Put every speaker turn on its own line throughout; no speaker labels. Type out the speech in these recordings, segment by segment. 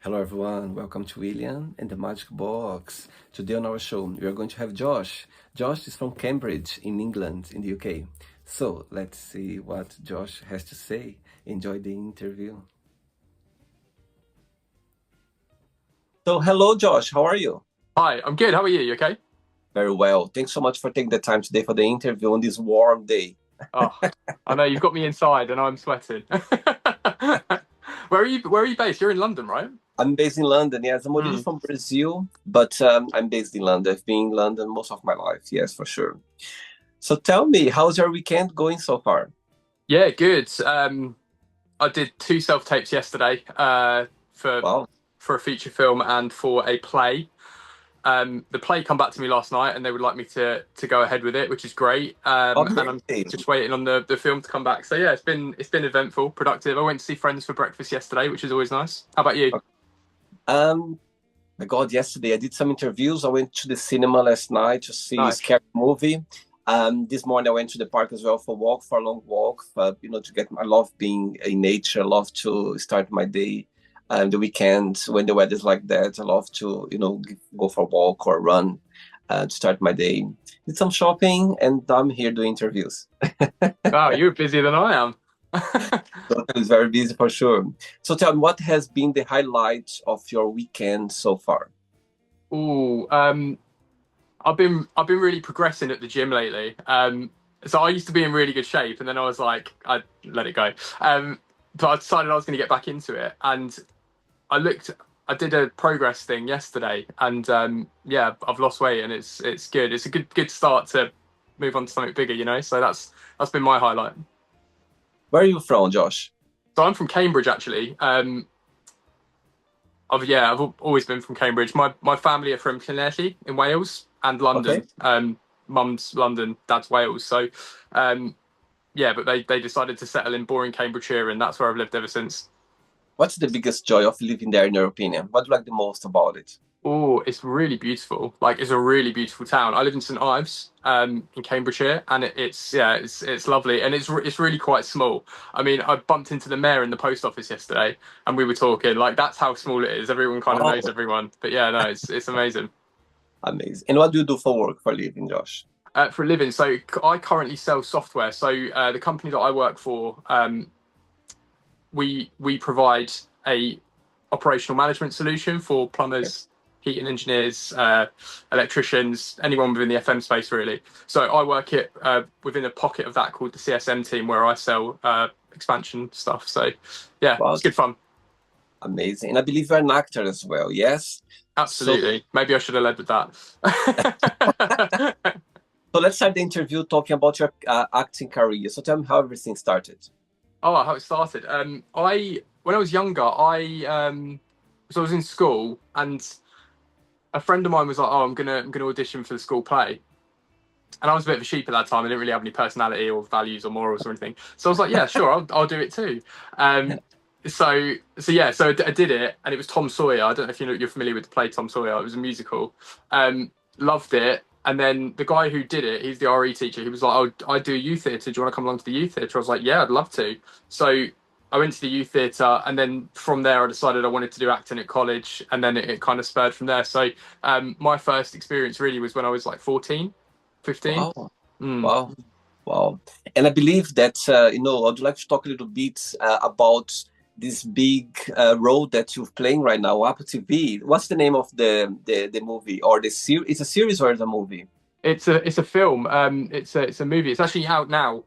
Hello everyone, welcome to William and the Magic Box. Today on our show, we are going to have Josh. Josh is from Cambridge in England, in the UK. So let's see what Josh has to say. Enjoy the interview. So hello Josh, how are you?
Hi, I'm good. How are you? You okay?
Very well. Thanks so much for taking the time today for the interview on this warm day.
Oh, I know you've got me inside and I'm sweating. Where are you based? You're in London, right?
I'm based in London, yes. I'm originally
Mm.
from Brazil, but I'm based in London. I've been in London most of my life, yes, for sure. So tell me, how's your weekend going so far?
Yeah, good. I did two self-tapes yesterday, for
Wow,
for a feature film and for a play. The play come back to me last night and they would like me to go ahead with it, which is great. And I'm
amazing.
just waiting on the film to come back. So yeah, it's been eventful, productive. I went to see friends for breakfast yesterday, which is always nice. How about you?
Um, my God, yesterday I did some interviews. I went to the cinema last night to see a
Nice.
scary movie. This morning I went to the park as well for a long walk. To get. I love being in nature. I love to start my day. The weekend when the weather's like that, I love to go for a walk or run to start my day. Did some shopping, and I'm here doing interviews.
Wow, you're busier than I am.
So it's very busy for sure. So tell me, what has been the highlight of your weekend so far?
Ooh, I've been really progressing at the gym lately. So I used to be in really good shape, and then I was like, I let it go. But I decided I was going to get back into it, and I looked. I did a progress thing yesterday, and yeah, I've lost weight, and it's good. It's a good start to move on to something bigger, you know. So that's been my highlight.
Where are you from, Josh?
So I'm from Cambridge, actually. I've always been from Cambridge. My family are from Llanelli in Wales and
Okay.
London. Mum's London, dad's Wales. So um, yeah, but they decided to settle in boring Cambridgeshire, and that's where I've lived ever since.
What's the biggest joy of living there, in your opinion? What do you like the most about it?
Oh, it's really beautiful. Like it's a really beautiful town. I live in St Ives, in Cambridgeshire, and it's yeah, it's lovely, and it's really quite small. I mean, I bumped into the mayor in the post office yesterday, and we were talking like that's how small it is. Everyone kind of
Wow,
knows everyone, but yeah, no, it's amazing.
amazing. And what do you do for work, for a living, Josh?
For a living. So I currently sell software. So the company that I work for, we provide a operational management solution for
Okay.
plumbers, heating engineers, electricians, anyone within the FM space really. So I work it within a pocket of that called the CSM team, where I sell expansion stuff. So yeah,
Wow,
it's good fun.
amazing. And I believe you're an actor as well, yes? So,
Absolutely. Maybe I should have led with that.
so let's start the interview talking about your acting career. So tell me how everything started.
Oh, how it started. I when I was younger, I was in school, and a friend of mine was like, "Oh, I'm gonna audition for the school play," and I was a bit of a sheep at that time. I didn't really have any personality or values or morals or anything. So I was like, "Yeah, sure, I'll do it too." Um, so I did it, and it was Tom Sawyer. I don't know if you're familiar with the play Tom Sawyer. It was a musical. Loved it. And then the guy who did it, he's the RE teacher. He was like, "Oh, I do youth theatre. Do you want to come along to the youth theatre?" I was like, "Yeah, I'd love to." So I went to the youth theatre, and then from there, I decided I wanted to do acting at college, and then it kind of spurred from there. So my first experience really was when I was like 14, 15.
Wow,
Mm.
wow, wow. And I believe that, I'd like to talk a little bit about this big role that you're playing right now, Apple TV. What's the name of the movie or the series? It's a series or it's a movie?
It's a film. It's a movie. It's actually out now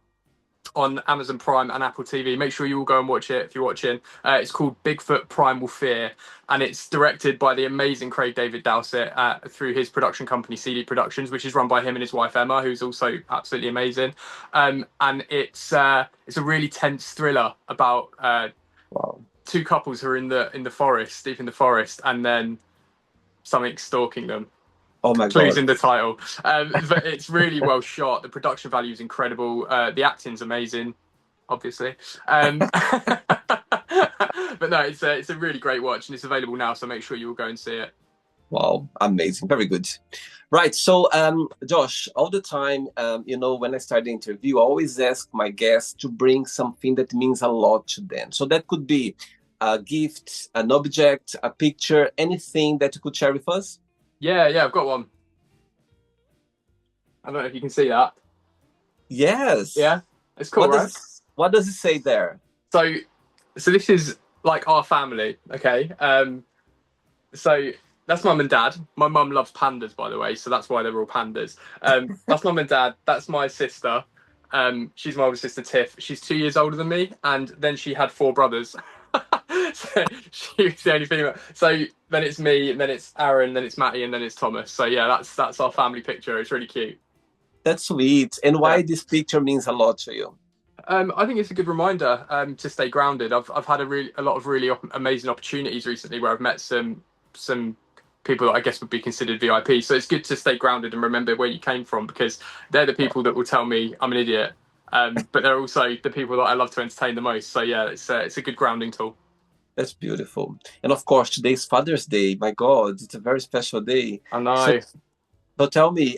on Amazon Prime and Apple TV. Make sure you all go and watch it if you're watching. It's called Bigfoot Primal Fear, and it's directed by the amazing Craig David Dowsett through his production company CD Productions, which is run by him and his wife Emma, who's also absolutely amazing. And it's a really tense thriller about
Wow.
two couples who are in the forest, deep in the forest, and then something stalking them.
Oh my
Clues
God.
in the title. But it's really well shot. The production value is incredible. The acting's amazing, obviously. But no, it's a really great watch, and it's available now. So make sure you will go and see it.
Wow, amazing. Very good. Right. So, Josh, all the time, when I start the interview, I always ask my guests to bring something that means a lot to them. So that could be a gift, an object, a picture, anything that you could share with us?
Yeah, I've got one. I don't know if you can see that.
Yes.
Yeah, it's cool, right?
What does it say there?
So, so this is like our family, okay? So that's mum and dad. My mum loves pandas, by the way, so that's why they're all pandas. That's mum and dad. That's my sister. She's my older sister, Tiff. She's 2 years older than me, and then she had four brothers. So she was the only female. So then it's me, and then it's Aaron, then it's Matty, and then it's Thomas. So yeah, that's our family picture. It's really cute.
That's sweet. And
Yeah.
why this picture means a lot to you?
I think it's a good reminder to stay grounded. I've had a lot of really amazing opportunities recently where I've met some people that I guess would be considered VIP. So it's good to stay grounded and remember where you came from, because they're the people that will tell me I'm an idiot. But they're also the people that I love to entertain the most. So yeah, it's a good grounding tool.
That's beautiful. And of course, today's Father's Day. My God, it's a very special day.
I
So,
know.
so tell me,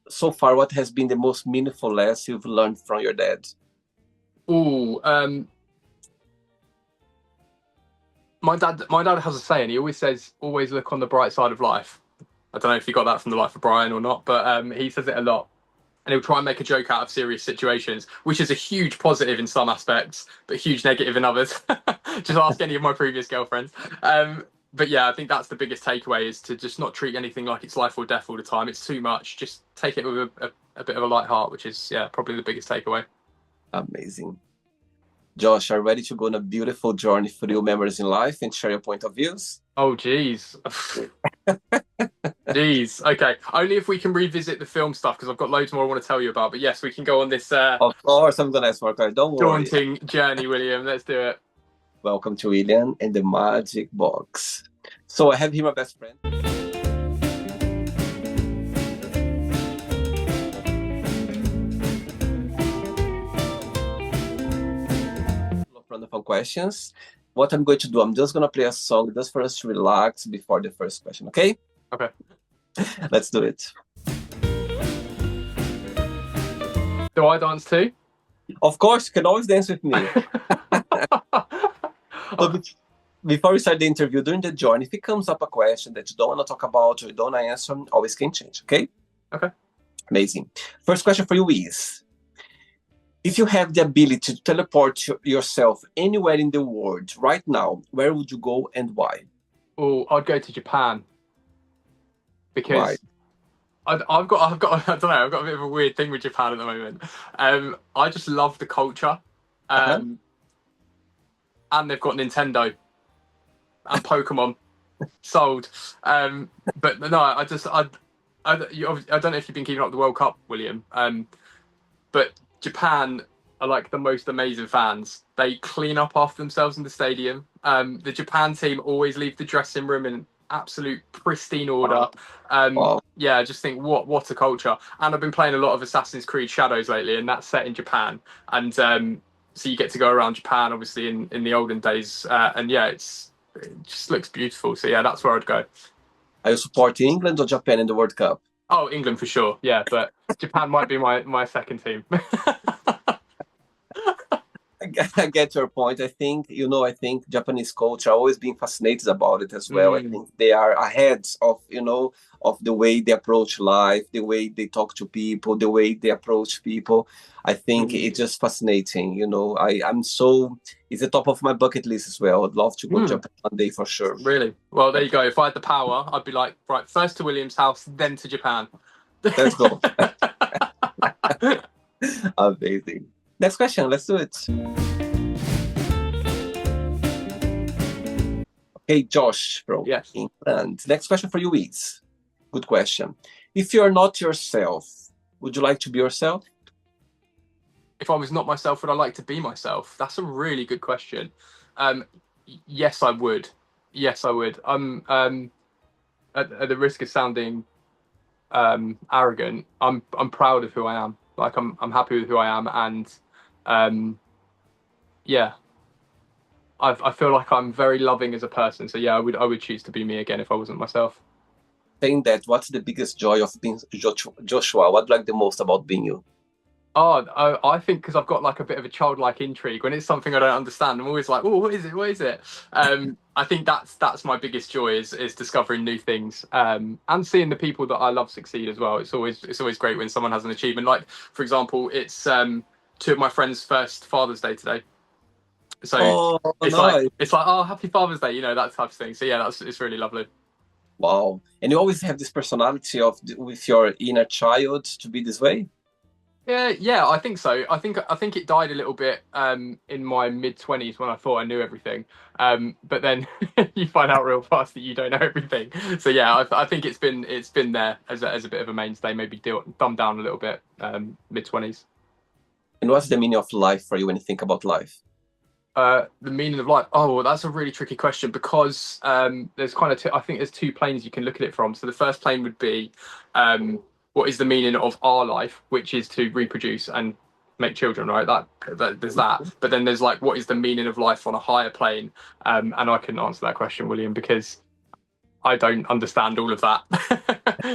so far, what has been the most meaningful lesson you've learned from your dad?
Oh, my dad has a saying. He always says, "Always look on the bright side of life." I don't know if you got that from the Life of Brian or not, but he says it a lot. And he'll try and make a joke out of serious situations, which is a huge positive in some aspects, but huge negative in others. Just ask any of my previous girlfriends. But yeah, I think that's the biggest takeaway, is to just not treat anything like it's life or death all the time. It's too much. Just take it with a bit of a light heart, which is, yeah, probably the biggest takeaway.
Amazing. Josh, are you ready to go on a beautiful journey through memories in life and share your point of views?
Oh, geez. Jeez. Okay. Only if we can revisit the film stuff, because I've got loads more I want to tell you about. But yes, we can go on this
Of course, I'm gonna ask for it. Don't worry.
daunting journey, William. Let's do it.
Welcome to William and the Magic Box. So I have here my best friend. Random questions. What I'm going to do, I'm just gonna play a song just for us to relax before the first question, okay?
Okay.
Let's do it.
Do I dance too?
Of course, you can always dance with me. So before we start the interview, during the journey, if it comes up a question that you don't want to talk about or you don't want to answer, always can change, okay?
Okay.
Amazing. First question for you is, if you have the ability to teleport yourself anywhere in the world right now, where would you go and why?
Oh, I'd go to Japan, because
Why?
I've got I don't know, I've got a bit of a weird thing with Japan at the moment. I just love the culture, and they've got Nintendo and Pokemon sold. But no, I don't know if you've been keeping up with the World Cup, William. But Japan are like the most amazing fans. They clean up after themselves in the stadium. The Japan team always leave the dressing room in absolute pristine order.
Wow.
Yeah, I just think what a culture. And I've been playing a lot of Assassin's Creed Shadows lately, and that's set in Japan. And so you get to go around Japan, obviously in the olden days. And yeah, it just looks beautiful. So yeah, that's where I'd go.
Are you supporting England or Japan in the World Cup?
Oh, England for sure. Yeah, but Japan might be my second team.
I get your point. I think Japanese culture, I've always been fascinated about it as well. I think they are ahead of, of the way they approach life, the way they talk to people, the way they approach people. I think it's just fascinating. It's the top of my bucket list as well. I'd love to go to Japan one day for sure.
Really? Well, there you go. If I had the power, I'd be like, right, first to William's house, then to Japan.
Let's go. Amazing. Next question, let's do it. Okay, Josh from England. Next question for you is, good question. If you're not yourself, would you like to be yourself?
If I was not myself, would I like to be myself? That's a really good question. Yes, I would. Yes, I would. I'm at the risk of sounding arrogant. I'm proud of who I am. Like I'm happy with who I am, and yeah, I feel like I'm very loving as a person. So yeah, I would choose to be me again if I wasn't myself.
Saying that, what's the biggest joy of being Joshua? What do you like the most about being you?
Oh, I think because I've got like a bit of a childlike intrigue when it's something I don't understand. I'm always like, oh, what is it? What is it? I think that's my biggest joy is discovering new things, and seeing the people that I love succeed as well. It's always great when someone has an achievement. Like for example, it's two of my friends' first Father's Day today, so
Oh,
it's like
nice.
it's like oh, happy Father's Day, that type of thing. So yeah, that's it's really lovely.
Wow. And you always have this personality of with your inner child to be this way?
Yeah, I think so. I think it died a little bit in my mid-20s when I thought I knew everything. But then you find out real fast that you don't know everything. So yeah, I think it's been there as a bit of a mainstay, maybe dumbed down a little bit mid-20s.
And what's the meaning of life for you when you think about life?
The meaning of life. Oh, well, that's a really tricky question because there's kind of I think there's two planes you can look at it from. So the first plane would be what is the meaning of our life, which is to reproduce and make children, right? That there's that. But then there's like what is the meaning of life on a higher plane? And I couldn't answer that question, William, because I don't understand all of that.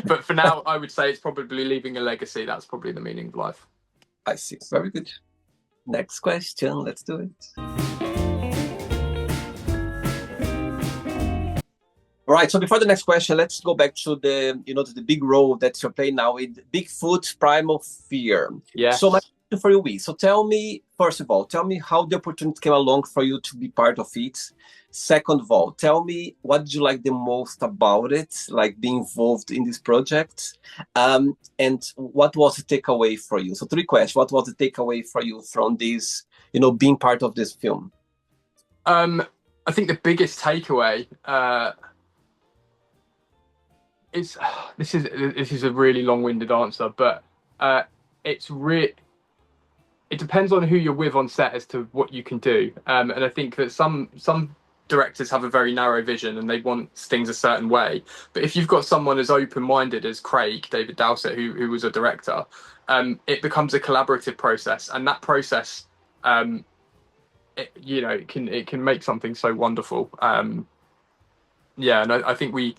But for now, I would say it's probably leaving a legacy. That's probably the meaning of life.
I see. Very good. Next question. Let's do it. All right. So before the next question, let's go back to the big role that you're playing now in Bigfoot Primal Fear. So my
Yes.
question for you is, so tell me, first of all, tell me how the opportunity came along for you to be part of it. Second of all, tell me what did you like the most about it, like being involved in this project, and what was the takeaway for you? So three questions. What was the takeaway for you from this, being part of this film?
Um, I think the biggest takeaway it's this is a really long-winded answer, but it's it depends on who you're with on set as to what you can do. And I think that some directors have a very narrow vision and they want things a certain way. But if you've got someone as open-minded as David Dowsett, who was a director, it becomes a collaborative process, and that process, it can make something so wonderful. Yeah, and I think we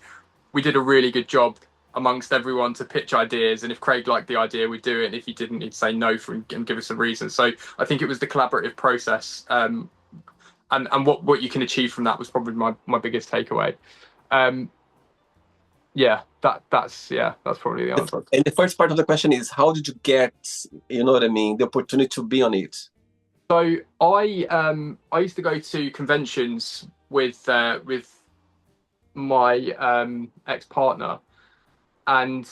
did a really good job amongst everyone to pitch ideas. And if Craig liked the idea, we'd do it. And if he didn't, he'd say no and give us a reason. So I think it was the collaborative process. And what you can achieve from that was probably my biggest takeaway. Um, yeah, that's probably the answer.
And the first part of the question is, how did you get, what I mean, the opportunity to be on it?
So I used to go to conventions with my ex partner, and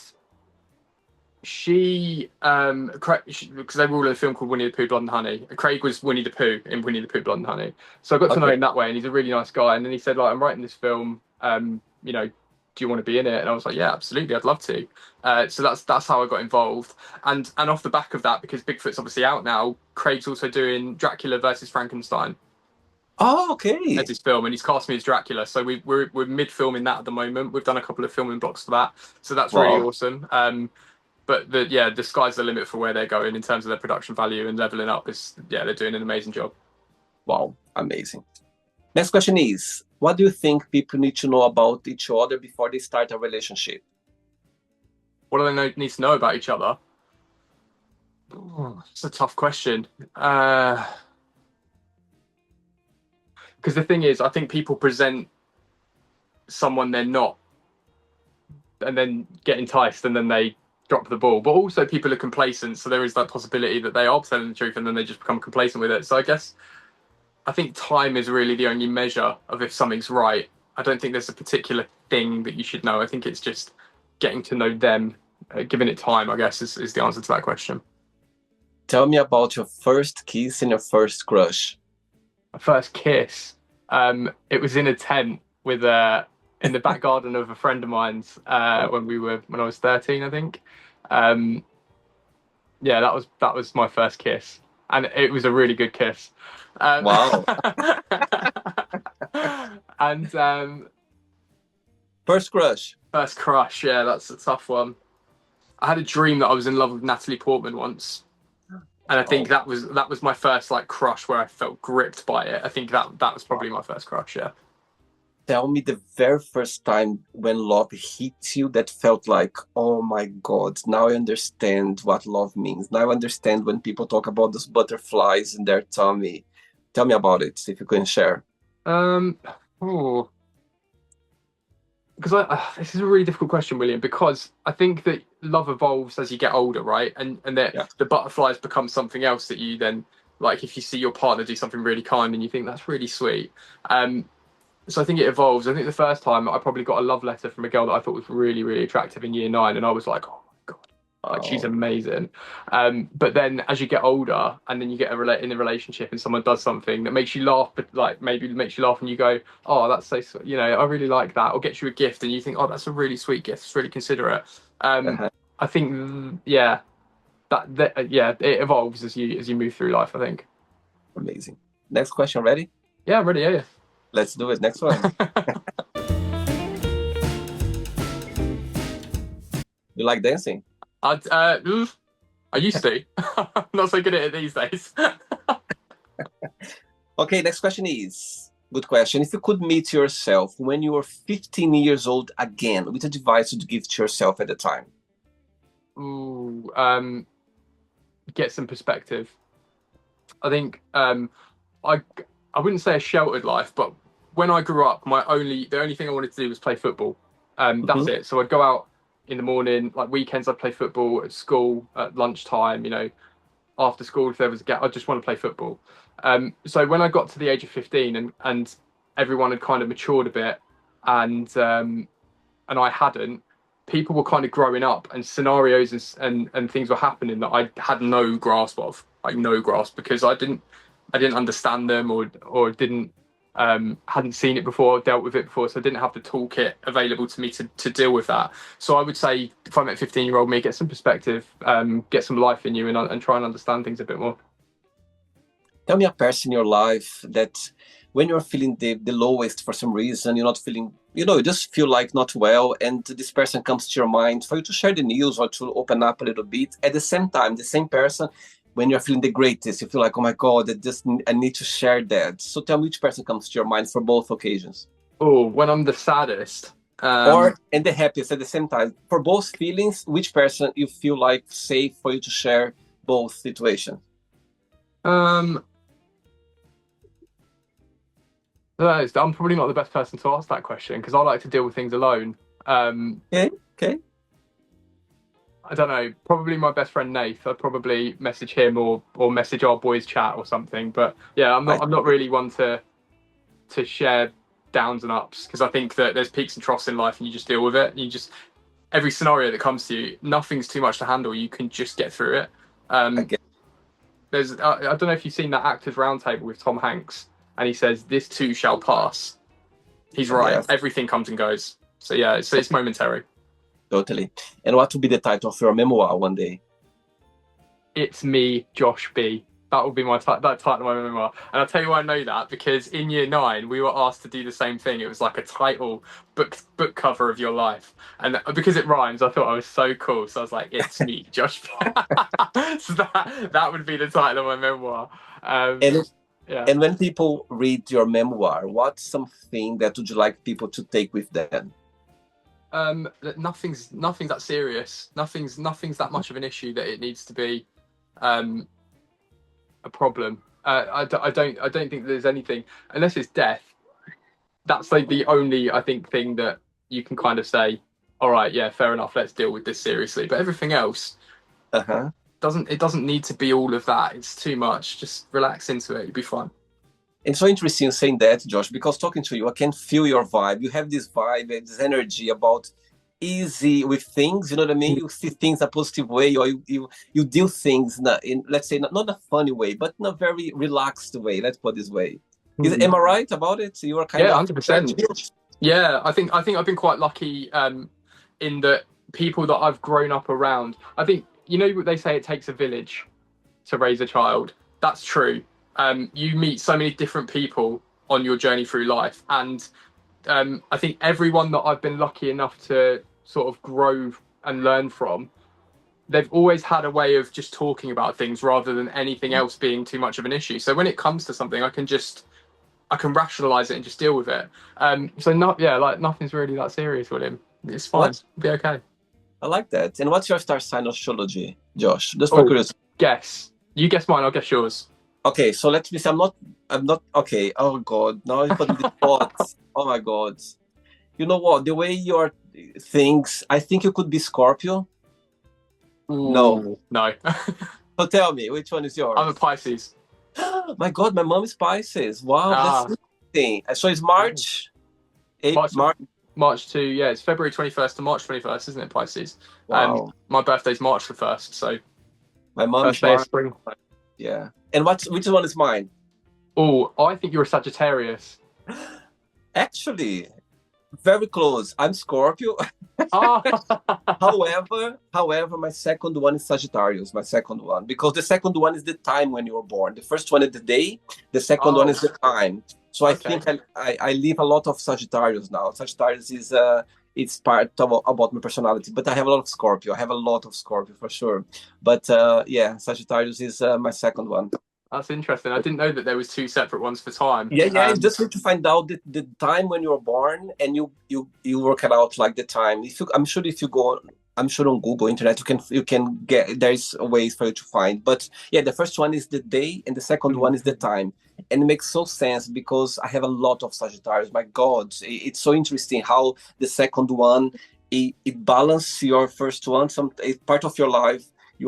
she because they were all in a film called Winnie the Pooh Blood and Honey. Craig was Winnie the Pooh in Winnie the Pooh Blood and Honey, so I got to know
Okay.
him that way, and he's a really nice guy. And then he said, like, I'm writing this film, do you want to be in it? And I was like, yeah, absolutely, I'd love to. So that's how I got involved. And off the back of that, because Bigfoot's obviously out now, Craig's also doing Dracula versus Frankenstein
Oh,
as
okay.
his film, and he's cast me as Dracula. So we're mid filming that at the moment. We've done a couple of filming blocks for that, so that's really
Wow.
awesome. But the sky's the limit for where they're going in terms of their production value and leveling up. Is Yeah, they're doing an amazing job.
Wow. Amazing. Next question is, what do you think people need to know about each other before they start a relationship?
What do need to know about each other? Oh, it's a tough question. Because the thing is, I think people present someone they're not, and then get enticed, and then they drop the ball. But also, people are complacent, so there is that possibility that they are telling the truth, and then they just become complacent with it. So I think time is really the only measure of if something's right. I don't think there's a particular thing that you should know. I think it's just getting to know them, giving it time, I guess, is the answer to that question.
Tell me about your first kiss and your first crush.
My first kiss, it was in a tent with in the back garden of a friend of mine's when I was 13, I think. Um, yeah, that was my first kiss, and it was a really good kiss. Um,
Wow.
and
First crush.
first crush, yeah, that's a tough one. I had a dream that I was in love with Natalie Portman once, and I think
Oh,
that was my first like crush where I felt gripped by it. I think that was probably my first crush. Yeah.
tell me the very first time when love hit you that felt like, oh my God, now I understand what love means. Now I understand when people talk about those butterflies in their tummy. Tell me about it, if you can share.
Um, oh, because this is a really difficult question, William, because I think that love evolves as you get older, right? And
Yeah.
the butterflies become something else that you then like if you see your partner do something really kind and you think that's really sweet. Um, so I think it evolves. I think the first time I probably got a love letter from a girl that I thought was really, really attractive in year 9, and I was like, oh my God, like she's
Oh,
amazing. But then as you get older and then you get in a relationship and someone does something that makes you laugh, but like maybe makes you laugh and you go, oh, that's so, you know, I really like that, or gets you a gift and you think, oh, that's a really sweet gift. It's really considerate. Um,
uh-huh.
I think, yeah, yeah, it evolves as you move through life, I think.
Amazing. Next question, ready?
Yeah, really, yeah,
Let's do it. Next one.
yeah.
You like dancing?
I used to. I'm not so good at it these days.
Okay, next question is good question. If you could meet yourself when you were 15 years old again, which advice would you give to yourself at the time?
Ooh, get some perspective. I think I I wouldn't say a sheltered life, but when I grew up, the only thing I wanted to do was play football. That's
Mhm.
it. So I'd go out in the morning, like weekends, I'd play football at school at lunchtime. You know, after school if there was a gap, I just want to play football. So when I got to the age of 15 and everyone had kind of matured a bit, and I hadn't, people were kind of growing up and scenarios and things were happening that I had no grasp of, like no grasp, because I didn't understand them or didn't hadn't seen it before, dealt with it before, so I didn't have the toolkit available to me to deal with that. So I would say if I met 15-year-old me, get some perspective, get some life in you, and try and understand things a bit more.
Tell me a person in your life that when you're feeling the lowest for some reason, you're not feeling, you just feel like not well, and this person comes to your mind for you to share the news or to open up a little bit. At the same time, the same person, when you're feeling the greatest, you feel like, oh my God, I need to share that. So tell me which person comes to your mind for both occasions.
Oh, when I'm the saddest,
Or and the happiest at the same time. For both feelings, which person you feel like safe for you to share both situations?
um, I'm probably not the best person to ask that question because I like to deal with things alone. Um,
Okay, okay.
I don't know. Probably my best friend Nath. I'd probably message him or message our boys chat or something. But yeah,
I
I'm not really one to share downs and ups because I think that there's peaks and troughs in life and you just deal with it. You just every scenario that comes to you, nothing's too much to handle. You can just get through it.
I
Um,
get
I don't know if you've seen that Actors Roundtable with Tom Hanks, and he says, "This too shall pass." He's right.
yes,
Everything comes and goes. So yeah, it's momentary.
totally. And what would be the title of your memoir one day?
It's me, Josh B. That would be that title of my memoir. And I'll tell you why I know that because in year 9 we were asked to do the same thing. It was like a title book cover of your life, and because it rhymes, I thought I was so cool. So I was like, "It's me, Josh." B. So that would be the title of my memoir. Um,
And
yeah.
and when people read your memoir, what's something that would you like people to take with them?
Nothing's that serious. Nothing's that much of an issue that it needs to be um, a problem. I don't think there's anything unless it's death. That's like the only I think thing that you can kind of say, all right, yeah, fair enough, let's deal with this seriously. But everything else
Uh-huh.
doesn't need to be all of that. It's too much. Just relax into it. You'll be fine.
And so interesting saying that, Josh, because talking to you, I can feel your vibe. You have this vibe, this energy about easy with things. You know what I mean? You see things a positive way, or you deal things in let's say not a funny way, but in a very relaxed way. Let's put it this way. Am I right about it? You are kind
Yeah,
of
100%. Yeah, I think I've been quite lucky in that people that I've grown up around. I think you know what they say it takes a village to raise a child. That's true. You meet so many different people on your journey through life, and I think everyone that I've been lucky enough to sort of grow and learn from, they've always had a way of just talking about things rather than anything else being too much of an issue. So when it comes to something, I can just I can rationalize it and just deal with it. So not yeah, like nothing's really that serious with him. It's fine.
What?
It'll be okay.
I like that. And what's your star sign astrology, Josh? Just for
Oh,
curiosity.
guess. You guess mine. I'll guess yours.
Okay, so let me see. I'm not okay. Oh God, now you put me the spots. Oh my God. You know what? The way your things, I think you could be Scorpio. No.
Ooh, no.
So tell me, which one is
I'm a
yours?
Pisces.
My God, my mom is Pisces. Wow, that's
Ah,
interesting. So it's March, April,
March
March.
March to yeah, it's February 21st to March 21st, isn't it, Pisces?
Wow,
My birthday's March the 1st, so
my mom is
first day of
March.
spring.
Yeah. And which one is mine?
Oh, I think you're a Sagittarius.
Actually, very close. I'm Scorpio.
Ah,
However, my second one is Sagittarius, my second one, because the second one is the time when you were born. The first one is the day, the second one
oh,
is the time. So I
okay.
think I live a lot of Sagittarius now. Sagittarius is it's part of about my personality, but I have a lot of Scorpio. I have a lot of Scorpio for sure. But yeah, Sagittarius is my second one.
That's interesting. I didn't know that there was two separate ones for time.
Yeah, it's just need to find out the time when you were born, and you work it out like the time. If you, I'm sure if you go, I'm sure on Google Internet you can get there's ways for you to find. But yeah, the first one is the day, and the second
Mm.
one is the time, and it makes so sense because I have a lot of Sagittarius. My God, it's so interesting how the second one it balance your first one. Some it's part of your life you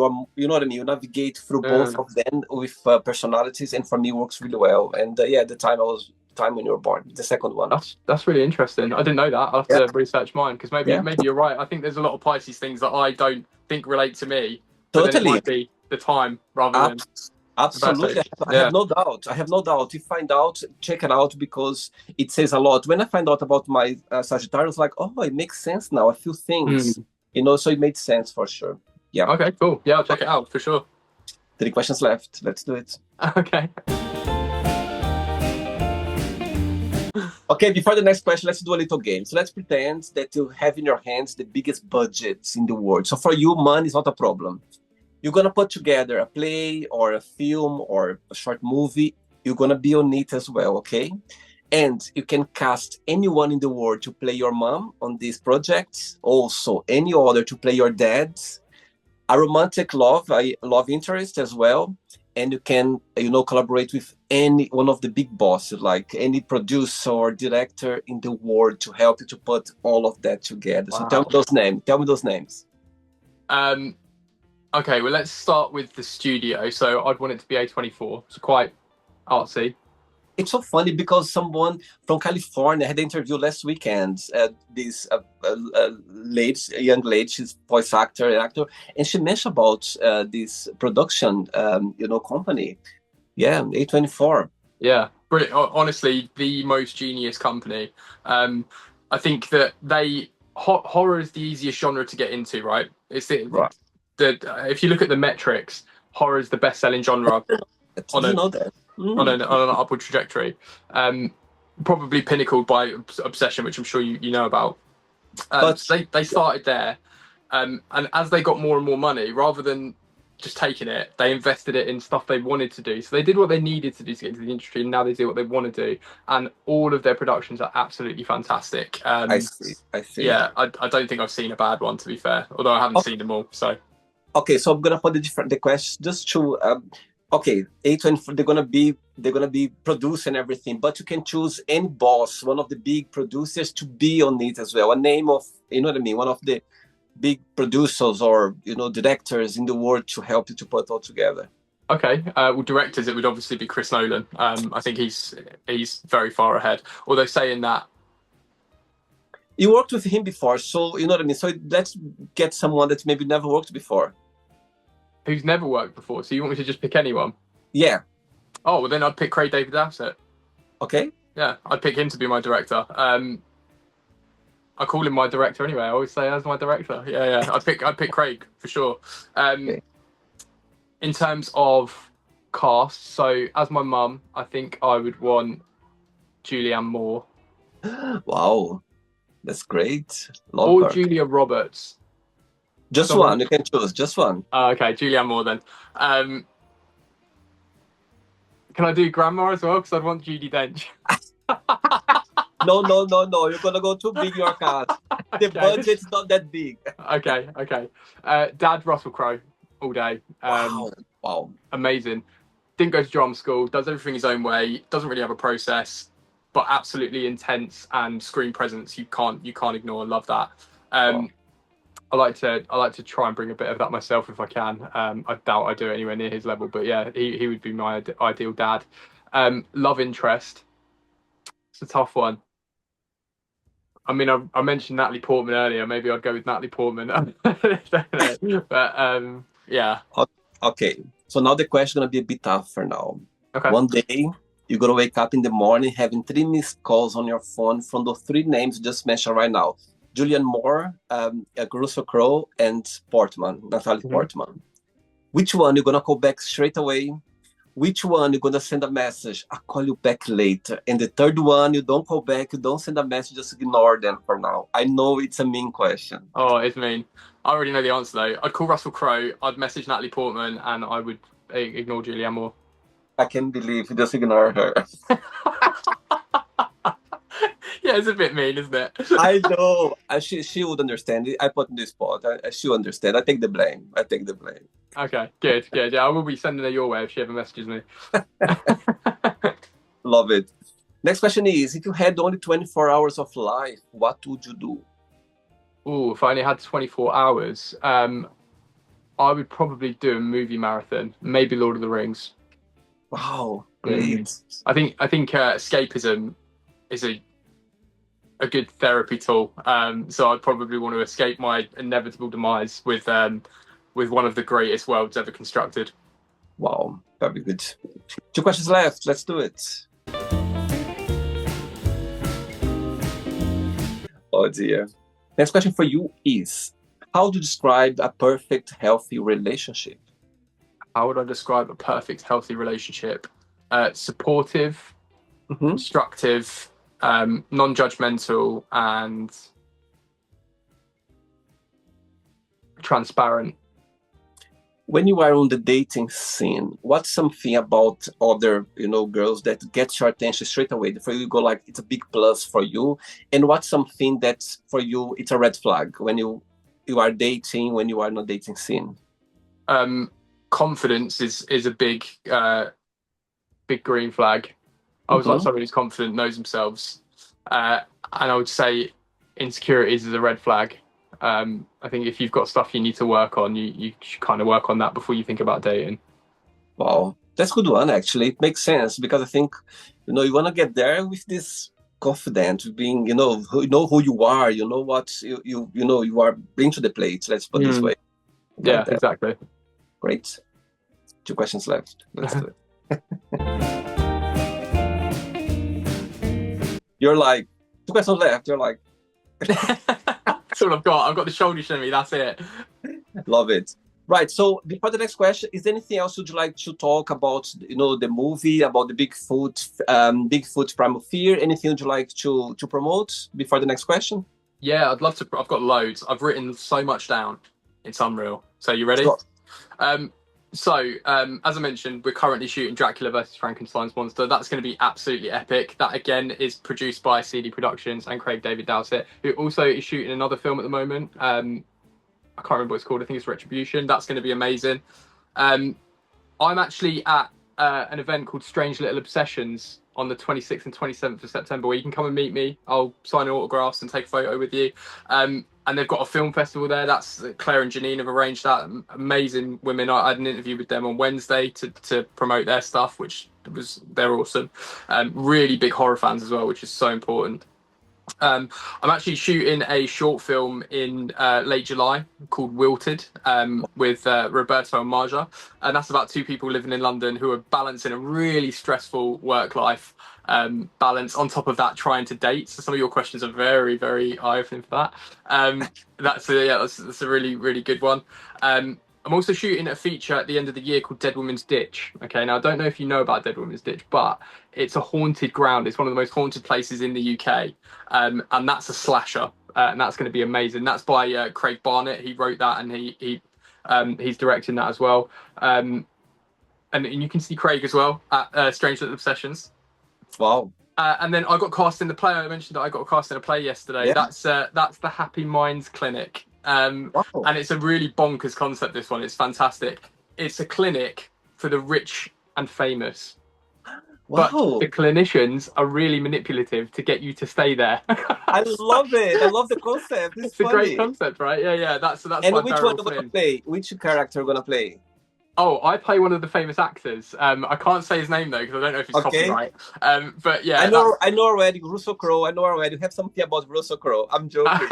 know what I mean, you navigate through both
Uh,
of them with personalities, and for me works really well. And yeah, the time when you were born, the second one.
that's really interesting. I didn't know that. I'll have
Yeah,
to research mine because
yeah,
maybe you're right. I think there's a lot of Pisces things that I don't think relate to me, but then it
totally.
might be the time rather
Ab-
than the birthday.
Absolutely. I have
Yeah.
no doubt. I have no doubt. You find out, check it out because it says a lot. When I find out about my Sagittarius, like, oh, it makes sense now. I feel things,
Mm.
so it made sense for sure. Yeah.
Okay, cool. Yeah, I'll check it out for sure.
3 questions left. Let's do it.
Okay.
Okay, before the next question, let's do a little game. So let's pretend that you have in your hands the biggest budgets in the world. So for you, money is not a problem. You're gonna put together a play or a film or a short movie. You're gonna be on it as well, okay? And you can cast anyone in the world to play your mom on this project. Also, any other to play your dad, a romantic a love interest as well, and you can collaborate with any one of the big bosses, like any producer or director in the world, to help you to put all of that together. So tell me
Wow.
those names. Tell me those names.
Um, okay, well, let's start with the studio. So I'd want it to be A24. It's quite artsy.
It's so funny because someone from California had an interview last weekend. This young lady, she's voice actor and actor, and she mentioned about this production, company. Yeah, A24.
Yeah, brilliant. Honestly, the most genius company. I think that horror is the easiest genre to get into, right? It's
Right.
if you look at the metrics, horror is the best-selling genre on
Did you
a
know that?
on an upward trajectory. Um, Probably pinnacled by Obsession, which I'm sure you know about.
But
So they started there, and as they got more and more money, rather than just taking it, they invested it in stuff they wanted to do. So they did what they needed to do to get into the industry, and now they do what they want to do. And all of their productions are absolutely fantastic.
I see. I see.
Yeah, I don't think I've seen a bad one, to be fair, although I haven't
Okay,
seen them all. So
okay, so I'm gonna put the question just to okay, A24, they're gonna be producing everything, but you can choose any boss, one of the big producers, to be on it as well. A name of, you know what I mean, one of the big producers or directors in the world to help you to put all together.
okay, well, directors, it would obviously be Chris Nolan. I think he's very far ahead. Although saying that,
You worked with him before, so you know what I mean. So let's get someone that maybe never worked before.
who's never worked before, so you want me to just pick anyone?
Yeah.
Oh, well, then I'd pick Craig David Asset.
Okay.
Yeah, I'd pick him to be my director. I call him my director anyway. I always say as my director. Yeah, yeah. I'd pick Craig for sure. Um,
Okay.
in terms of cast, so as my mum, I think I would want Julianne Moore
Wow, that's great. Love
or
her.
Julia Roberts.
Just
Someone.
one. You can choose just one.
Okay, Julianne Moore then. Um, Can I do grandma as well? Because I'd want Judy Dench.
No, no, no, no. You're gonna go too big in your cast. The
Okay.
budget's not that big.
Okay. Okay. Dad Russell Crowe all day.
Wow. Wow.
Amazing. Didn't go to drama school. Does everything his own way. Doesn't really have a process, but absolutely intense and screen presence. You can't ignore. Love that.
Wow.
Um, I like to try and bring a bit of that myself if I can. I doubt I do it anywhere near his level, but yeah, he would be my ideal dad. Love interest. It's a tough one. I mean, I mentioned Natalie Portman earlier. Maybe I'd go with Natalie Portman. But yeah.
O- Okay. So now the question gonna be a bit tougher now.
Okay.
One day you're gonna wake up in the morning having three missed calls on your phone from the three names you just mentioned right now. Julian Moore, Russell Crowe, and Portman, Natalie
Mhm.
Portman. Which one you're gonna call back straight away? Which one you're gonna send a message? I'll call you back later. And the third one, you don't call back, you don't send a message, just ignore them for now. I know it's a mean question.
Oh, it's mean. I already know the answer though. I'd call Russell Crowe. I'd message Natalie Portman, and I would ignore Julianne Moore.
I can't believe you just ignore her.
Yeah, it's a bit mean, isn't it?
I know. She would understand it. I put in this spot. She understand. I take the blame. I take the blame.
Okay, good, good. Yeah, I will be sending her your way if she ever messages me.
Love it. Next question is, if you had only 24 hours of life, what would you do?
Oh, if I only had 24 hours, I would probably do a movie marathon, maybe Lord of the Rings.
Wow,
Mm.
great.
I think escapism is a good therapy tool. So I'd probably want to escape my inevitable demise with one of the greatest worlds ever constructed.
Wow, very good. Two questions left. Let's do it. Oh dear. Next question for you is, how do you describe a perfect, healthy relationship?
How would I describe a perfect, healthy relationship? Supportive,
Mhm.
constructive, non-judgmental, and transparent.
When you are on the dating scene, what's something about other, girls that gets your attention straight away? For you, go like it's a big plus for you, and what's something that for you it's a red flag when you are dating, when you are not dating scene?
Um, Confidence is a big green flag. I was like
Hmm.
somebody who's confident, knows themselves, uh, and I would say insecurities is a red flag. I think if you've got stuff you need to work on, you should kind of work on that before you think about dating.
Wow, that's a good one actually. It makes sense because I think you want to get there with this confident, being who you are, you know what you are bring to the plate. Let's put it this
Mm,
way. Got
yeah,
that.
exactly.
Great. Two questions left. Let's do it. You're like, two questions left. You're like,
That's all I've got. I've got the shoulder shimmy. That's it.
love it. Right. So before the next question, is there anything else would you like to talk about? The movie about the Bigfoot Primal Fear. Anything would you like to promote before the next question?
Yeah, I'd love to. I've got loads. I've written so much down. It's unreal. So you ready?
Sure.
Um, as I mentioned, we're currently shooting Dracula versus Frankenstein's monster. That's going to be absolutely epic. That again is produced by CD Productions and Craig David Dowsett, who also is shooting another film at the moment. I can't remember what it's called. I think it's Retribution. That's going to be amazing. Um, I'm actually at an event called Strange Little Obsessions on the 26th and 27th of September, where you can come and meet me. I'll sign autographs and take a photo with you. And they've got a film festival there. That's Claire and Janine have arranged that. Amazing women. I had an interview with them on Wednesday to promote their stuff, they're awesome. Really big horror fans as well, which is so important. I'm actually shooting a short film in late July called Wilted with Roberto and Marja. And that's about two people living in London who are balancing a really stressful work life balance on top of that trying to date. So some of your questions are very, very eye-opening for that. That's a really, really good one. I'm also shooting a feature at the end of the year called Dead Woman's Ditch. Okay, now I don't know if you know about Dead Woman's Ditch, but it's a haunted ground. It's one of the most haunted places in the UK, and that's a slasher, and that's going to be amazing. That's by Craig Barnett. He wrote that, and he's directing that as well. and you can see Craig as well at Strange Little Obsessions.
Wow.
And then I got cast in the play. I mentioned that I got cast in a play yesterday.
Yeah.
That's the Happy Minds Clinic,
Wow.
and it's a really bonkers concept. This one, it's fantastic. It's a clinic for the rich and famous, but
Wow.
the clinicians are really manipulative to get you to stay there.
I
So,
love it. I love the concept. It's
it's a great
funny.
concept, right? Yeah, yeah. That's
And
my
which one
Beryl
you gonna
Flynn.
play? Which character you gonna play?
Oh, I play one of the famous actors. I can't say his name though because I don't know if it's
Okay.
copyright. But yeah, that's.
I know already. Russell Crowe. I know already. You have something about Russell Crowe. I'm joking.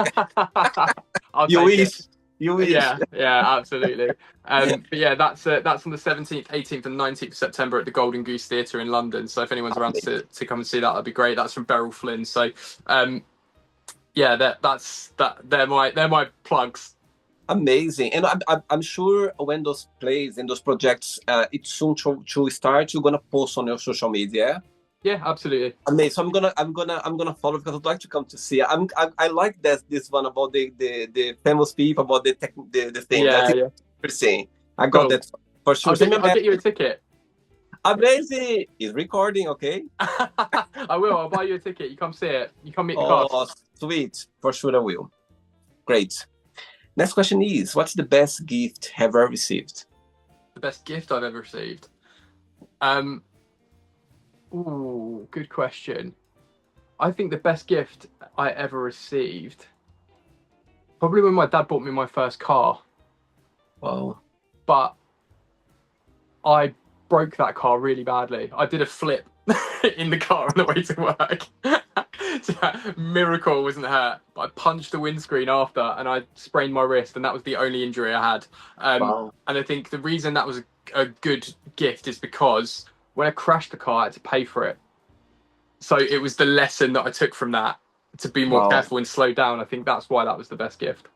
I'll
You
take it.
wish. You wish.
Yeah, yeah, absolutely. But yeah, that's on the 17th, 18th, and 19th of September at the Golden Goose Theatre in London. So if anyone's around to come and see that, that'd be great. That's from Beryl Flynn. So um, yeah, they're my plugs.
Amazing. And I'm sure when those plays and those projects, it's soon to start. You're gonna post on your social media.
Yeah, absolutely.
Amazing. So I'm gonna follow because I'd like to come to see. I like this one about the famous people about the things. I
Yeah,
think
yeah.
it's interesting. I got
Cool.
that for sure. Send me a
I'll
message.
get you a ticket.
Amazing. It's recording, okay?
I will. I'll buy you a ticket. You come see it. You come meet the
Oh,
cast.
sweet. For sure I will. Great. Next question is, what's the best gift ever received?
The best gift I've ever received. Um, ooh, good question. I think the best gift I ever received, probably when my dad bought me my first car.
Wow.
But I broke that car really badly. I did a flip in the car on the way to work. So, miracle wasn't hurt, but I punched the windscreen after and I sprained my wrist, and that was the only injury I had.
Wow.
And I think the reason that was a good gift is because when I crashed the car, I had to pay for it. So it was the lesson that I took from that to be more
Wow.
careful and slow down. I think that's why that was the best gift.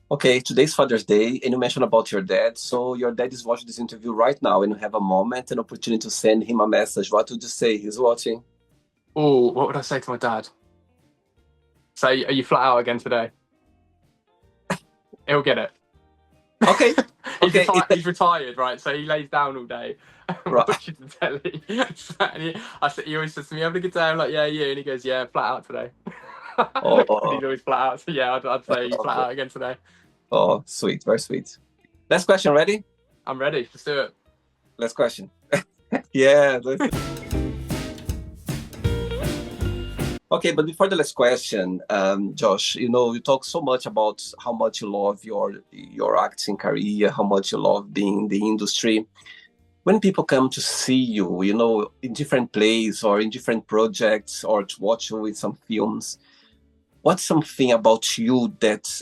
Okay, today's Father's Day, and you mentioned about your dad. So your dad is watching this interview right now, and you have a moment, an opportunity to send him a message. What would you say? He's watching.
Oh, what would I say to my dad? Say, are you flat out again today? He'll get it.
Okay. Okay.
He's retired, right? So he lays down all day
Right.
watching the telly. He always says to me, "Having a good day." I'm like, "Yeah, you." And he goes, "Yeah, flat out today." And
Oh,
he's always flat out. So yeah, I'd
I
say you
love
flat
it.
out again today.
Oh, sweet. Very sweet. Last question. Ready?
I'm ready. Let's do it.
Last question. Yeah. Okay, but before the last question, Josh, you talk so much about how much you love your acting career, how much you love being in the industry. When people come to see you, in different plays or in different projects or to watch you with some films, what's something about you that,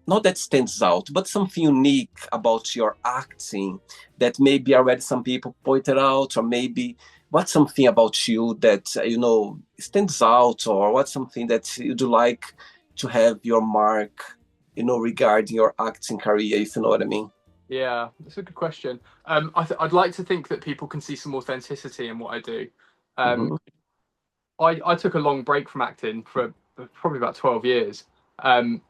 not that stands out, but something unique about your acting that maybe already some people pointed out, or maybe what's something about you that, stands out, or what's something that you'd like to have your mark, regarding your acting career, if you know what I mean?
Yeah, that's a good question. I'd like to think that people can see some authenticity in what I do. Um,
Hmm.
I took a long break from acting for probably about 12 years. Um,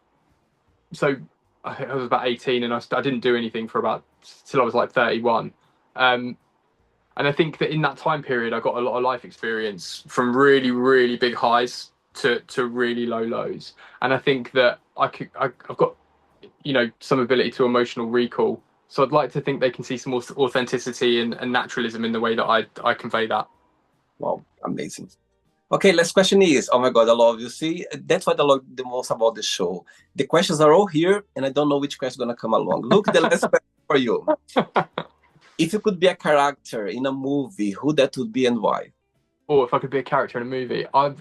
so I was about 18 and I didn't do anything for about till I was like 31. Um, and I think that in that time period, I got a lot of life experience from really, really big highs to really low lows. And I think that I've got, some ability to emotional recall. So I'd like to think they can see some authenticity and naturalism in the way that I convey that.
Wow, amazing. Okay, last question is, oh my God, I love you. See, that's what I love the most about the show. The questions are all here, and I don't know which question is going to come along. Look, the last question for you. If you could be a character in a movie, who that would be and why?
Or if I could be a character in a movie, I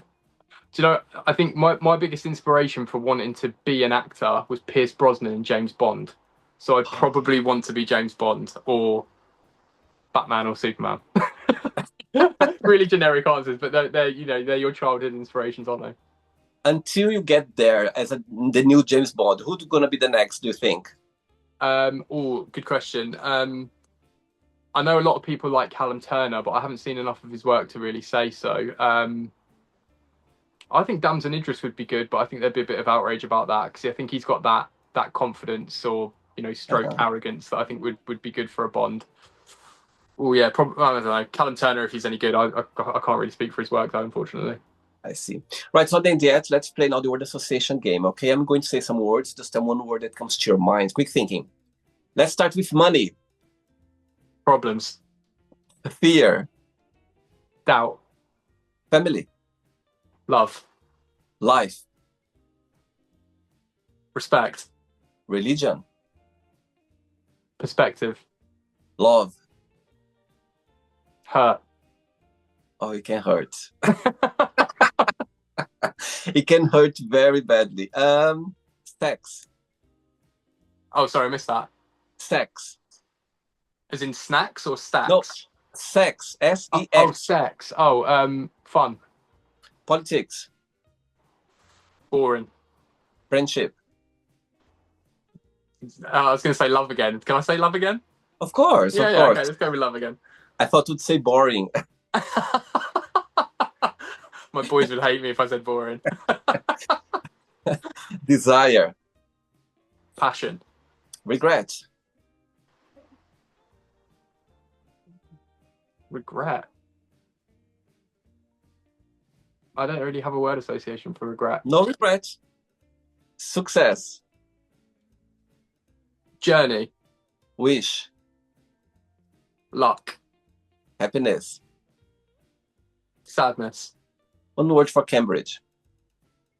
think my biggest inspiration for wanting to be an actor was Pierce Brosnan and James Bond. So I'd probably want to be James Bond or Batman or Superman. Really generic answers, but they're your childhood inspirations, aren't they?
Until you get there as the new James Bond, who's going to be the next, do you think?
Oh, good question. I know a lot of people like Callum Turner, but I haven't seen enough of his work to really say so. I think Damson Idris would be good, but I think there'd be a bit of outrage about that because I think he's got that confidence or stroke
Uh-huh.
arrogance that I think would be good for a Bond. Oh yeah, probably. I don't know. Callum Turner, if he's any good, I can't really speak for his work though, unfortunately.
I see. Right, so then yet, let's play now the word association game, okay? I'm going to say some words, just tell one word that comes to your mind. Quick thinking. Let's start with money,
Problems,
fear,
doubt,
family,
love,
life,
respect,
religion,
perspective,
love.
hurt.
Oh, it can hurt. It can hurt very badly. Sex,
Oh, sorry, I missed that.
sex.
As in snacks or
No,
stacks?
sex,
Oh,
sex.
sex. Oh, fun,
Politics,
boring.
friendship.
I was going to say love again. Can I say love again?
Of course,
Yeah,
of
yeah.
course.
Okay, let's go with love again.
I thought you'd say boring.
My boys would hate me if I said boring.
Desire,
Passion,
regret,
regret. I don't really have a word association for regret.
no regret, success,
Journey,
wish,
luck,
happiness.
sadness,
One word for Cambridge,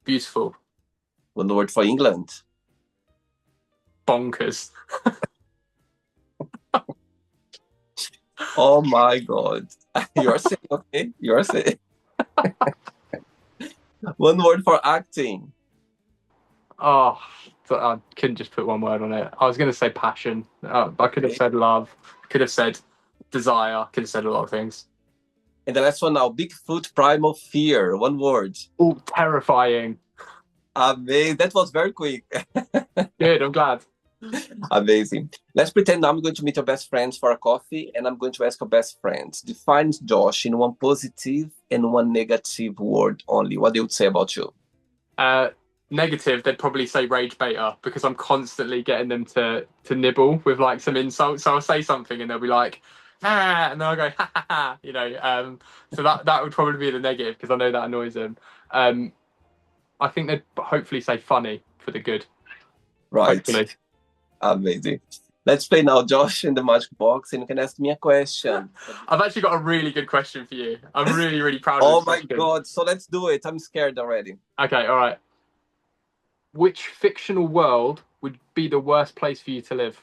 beautiful,
one word for England.
bonkers.
Oh my God. You're saying, okay, you're saying. One word for acting.
Oh, I couldn't just put one word on it. I was going to say passion. I could have
Okay.
said love. Could have said desire. Could have said a lot of things.
And the last one now, Bigfoot primal fear. One word.
Oh, terrifying.
Amazing. That was very quick.
Good. I'm glad.
Amazing. Let's pretend I'm going to meet your best friends for a coffee and I'm going to ask your best friends. Define Josh in one positive and one negative word only. What they would say about you?
Negative, they'd probably say rage baiter because I'm constantly getting them to nibble with like some insults. So I'll say something and they'll be like, ah, and then I'll go, ha ha ha, you know. So that would probably be the negative because I know that annoys them. I think they'd hopefully say funny for the good.
Right.
Hopefully.
Amazing. Let's play now, Josh, in the magic box, and you can ask me a question.
I've actually got a really good question for you. I'm really, really proud of
Oh
this
my
question.
God. So let's do it. I'm scared already.
Okay, all right. Which fictional world would be the worst place for you to live?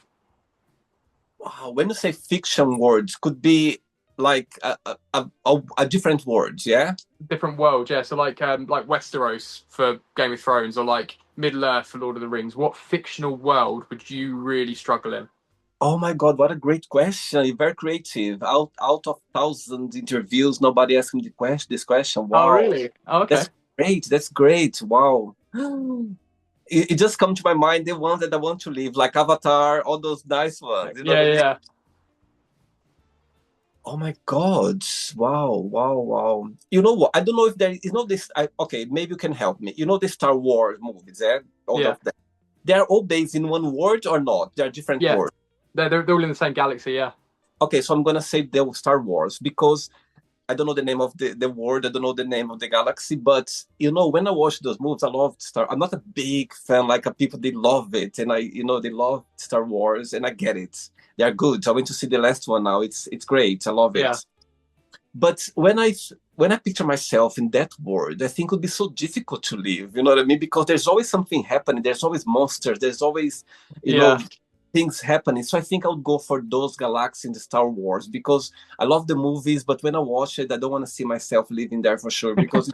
Wow. When you say fiction words, could be like a different words, yeah?
Different world, yeah. So like Westeros for Game of Thrones, or like Middle Earth for Lord of the Rings. What fictional world would you really struggle in?
Oh my God, what a great question. You're very creative. Out of thousands interviews, nobody asked me this question.
Oh,
Wow.
really? Oh, okay.
That's great. That's great. Wow. It just come to my mind the ones that I want to live, like Avatar, all those nice ones. You know
Yeah,
what I
yeah,
mean?
yeah.
Oh my God. Wow, wow, wow. You know what? I don't know if there is, this. Okay, maybe you can help me. You know the Star Wars movies, eh? All
Yeah,
of them. They're all based in one word or not? They're different
yeah.
words.
They're all in the same galaxy. Yeah,
Okay, so I'm gonna say the Star Wars because I don't know the name of the world, I don't know the name of the galaxy, but when I watch those movies, I love Star. I'm not a big fan like people they love it, and they love Star Wars, and I get it. They are good. I went to see the last one now. It's great. I love
yeah,
it. But when I picture myself in that world, I think it would be so difficult to live. You know what I mean? Because there's always something happening. There's always monsters. There's always,
yeah.
things happening. So I think I would go for those galaxies in the Star Wars because I love the movies, but when I watch it, I don't want to see myself living there for sure because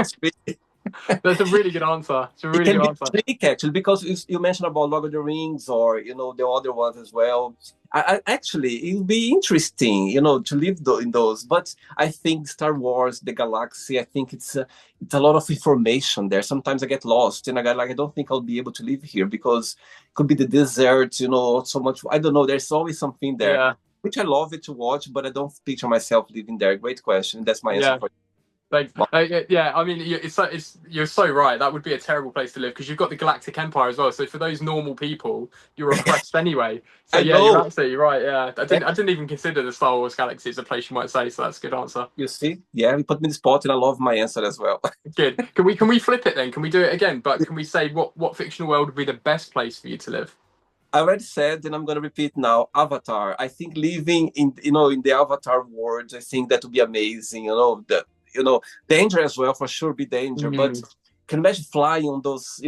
That's a really good answer. It's a
it
really
can
good
be
answer.
tricky actually because you mentioned about Lord of the Rings or the other ones as well. Actually it would be interesting to live in those, but I think Star Wars, the galaxy, I think it's a lot of information there. Sometimes I get lost and I don't think I'll be able to live here because it could be the desert, so much. I don't know. There's always something there,
Yeah,
which I love it to watch, but I don't picture myself living there. Great question. That's my answer
yeah.
for you.
Like, yeah, I mean, you're so right. That would be a terrible place to live because you've got the Galactic Empire as well. So for those normal people, you're oppressed anyway. So
I
yeah, you're
know.
absolutely right. Yeah, I didn't even consider the Star Wars galaxy as a place you might say. So that's a good answer.
You see? Yeah, you put me in the spot, and I love my answer as well.
Good. Can we flip it then? Can we do it again? But can we say what fictional world would be the best place for you to live?
I already said, and I'm gonna repeat now. Avatar. I think living in in the Avatar world, I think that would be amazing. Danger as well for sure, be danger. But
Mm,
can you imagine flying on those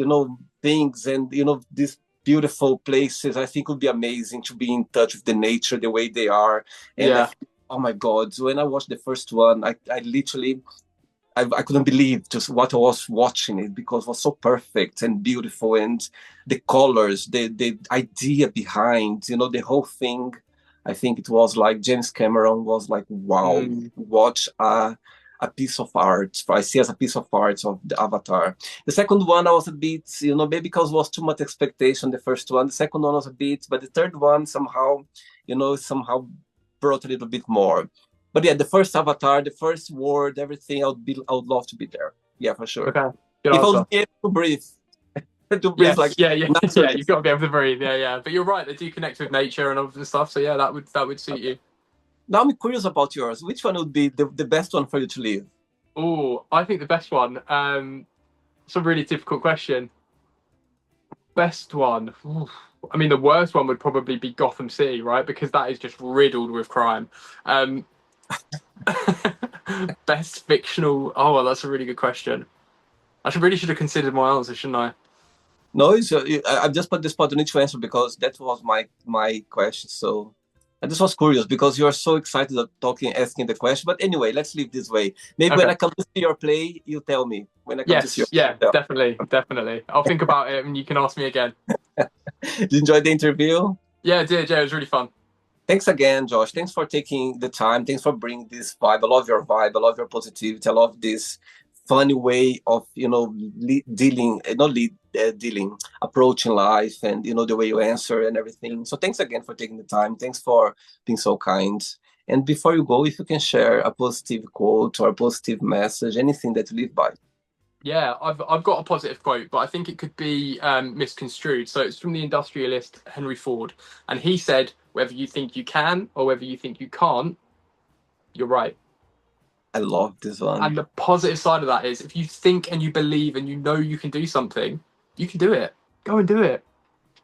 things and these beautiful places? I think would be amazing to be in touch with the nature the way they are. And I
yeah.
think, oh my God, when I watched the first one, I literally I couldn't believe just what I was watching it because it was so perfect and beautiful and the colors, the idea behind, the whole thing. I think it was like James Cameron was like, wow,
Mm,
watch a piece of art. I see as a piece of art of the Avatar. The second one I was a bit, maybe because it was too much expectation, the first one. The second one was a bit, but the third one somehow brought a little bit more. But yeah, the first Avatar, the first world, everything, I would love to be there. Yeah, for sure.
okay. Good
If I
answer.
would be able to breathe, to breathe like
Yes. Yeah. Yeah. Yeah.
naturally.
You've got to be able to breathe. Yeah. Yeah. But you're right. They do connect with nature and all the stuff. So yeah, that would suit you.
Now I'm curious about yours. Which one would be the best one for you to live?
Oh, I think the best one. It's a really difficult question. Best one. Oof. I mean, the worst one would probably be Gotham City, right? Because that is just riddled with crime. Um, best fictional. Oh, well, that's a really good question. I should have considered my answer, shouldn't I?
No, I just put this spot on each answer because that was my question. So I just was curious because you are so excited of talking, asking the question. But anyway, let's leave this way. Maybe when
Okay.
I come to see your play, you tell me. When I come to see
Yes. Yeah.
your
Definitely. Definitely. I'll think about it, and you can ask me again.
Did you enjoy the interview?
Yeah, dear Joe, it was really fun.
Thanks again, Josh. Thanks for taking the time. Thanks for bringing this vibe. I love your vibe. I love your positivity. I love this funny way of dealing, not lead, dealing, approaching life, and the way you answer and everything. So thanks again for taking the time. Thanks for being so kind. And before you go, if you can share a positive quote or a positive message, anything that you live by.
Yeah, I've got a positive quote, but I think it could be misconstrued. So it's from the industrialist Henry Ford, and he said, "Whether you think you can or whether you think you can't, you're right."
I love this
And
one.
the positive side of that is, if you think and you believe and you know you can do something, you can do it. Go and do it.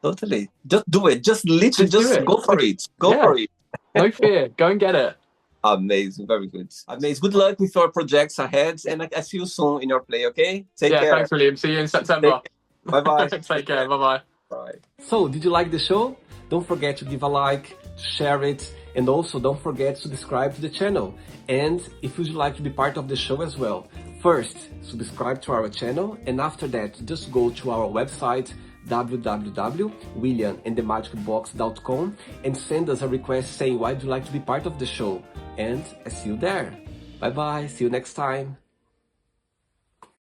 Totally. Just do it. Just literally,
Just do
just
it.
go for it. Go
Yeah,
for it.
no fear. Go and get it.
Amazing, very good. Amazing. Good luck with your projects ahead, and I see you soon in your play. Okay, take
Yeah,
care.
thanks, William. See you in
Take
September.
care. Bye bye.
Take
Take
care.
care.
Bye bye.
Bye. So, did you like the show? Don't forget to give a like, to share it, and also don't forget to subscribe to the channel. And if you'd like to be part of the show as well, first subscribe to our channel, and after that, just go to our website www.williamandthemagicbox.com and send us a request saying why would you like to be part of the show. And I see you there. Bye bye. See you next time.